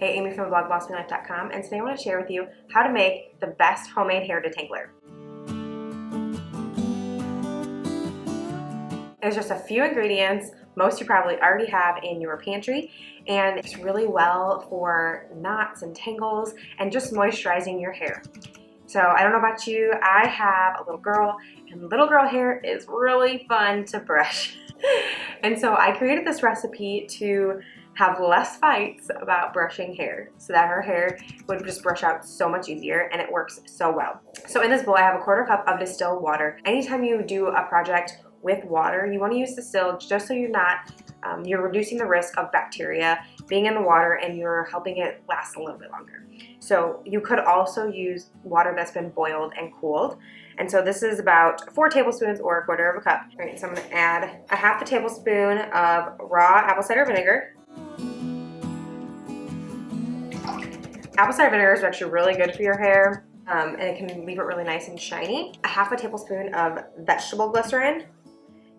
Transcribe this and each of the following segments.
Hey, Amy from blogbossmelife.com, and today I want to share with you how to make the best homemade hair detangler. There's just a few ingredients, most you probably already have in your pantry, and it's really well for knots and tangles and just moisturizing your hair. So I don't know about you, I have a little girl, and little girl hair is really fun to brush. And so I created this recipe to have less fights about brushing hair so that her hair would just brush out so much easier, and it works so well. So in this bowl I have a 1/4 cup of distilled water. Anytime you do a project with water, you want to use distilled just so you're reducing the risk of bacteria being in the water, and you're helping it last a little bit longer. So you could also use water that's been boiled and cooled. And so this is about 4 tablespoons or a 1/4 cup. All right, so I'm going to add a 1/2 tablespoon of raw apple cider vinegar. Apple cider vinegar is actually really good for your hair, and it can leave it really nice and shiny. A 1/2 tablespoon of vegetable glycerin.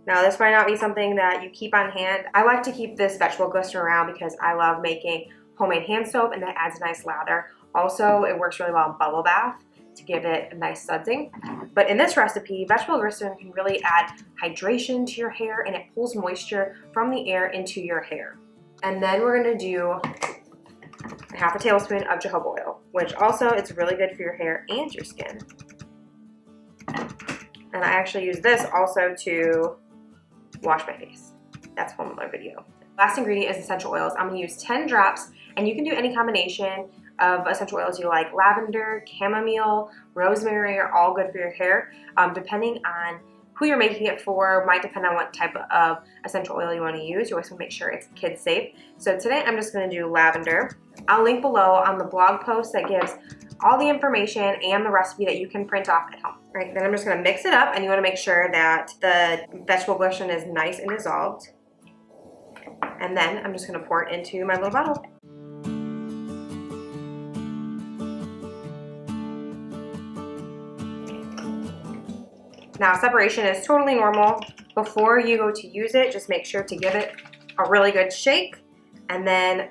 Now this might not be something that you keep on hand. I like to keep this vegetable glycerin around because I love making homemade hand soap, and that adds a nice lather. Also, it works really well in bubble bath to give it a nice sudsing. But in this recipe, vegetable glycerin can really add hydration to your hair, and it pulls moisture from the air into your hair. And then we're gonna do a 1/2 tablespoon of jojoba oil, which also is really good for your hair and your skin. And I actually use this also to wash my face. That's a whole other video. Last ingredient is essential oils. I'm gonna use 10 drops, and you can do any combination of essential oils you like. Lavender, chamomile, rosemary are all good for your hair. Depending on who you're making it for, might depend on what type of essential oil you want to use. You always want to make sure it's kid safe. So today I'm just going to do lavender. I'll link below on the blog post that gives all the information and the recipe that you can print off at home. All right, then I'm just going to mix it up, and you want to make sure that the vegetable glycerin is nice and dissolved. And then I'm just going to pour it into my little bottle. Now, separation is totally normal. Before you go to use it, just make sure to give it a really good shake and then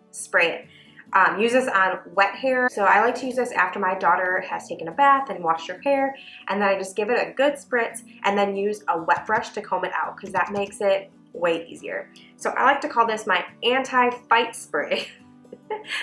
spray it. Use this on wet hair. So I like to use this after my daughter has taken a bath and washed her hair, and then I just give it a good spritz and then use a wet brush to comb it out, because that makes it way easier. So I like to call this my anti-fight spray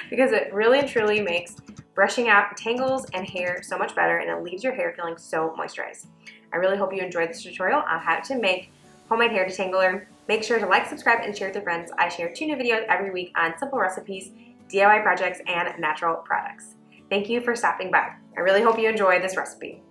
because it really and truly makes brushing out tangles and hair so much better, and it leaves your hair feeling so moisturized. I really hope you enjoyed this tutorial on how to make homemade hair detangler. Make sure to like, subscribe, and share with your friends. I share 2 new videos every week on simple recipes, DIY projects, and natural products. Thank you for stopping by. I really hope you enjoy this recipe.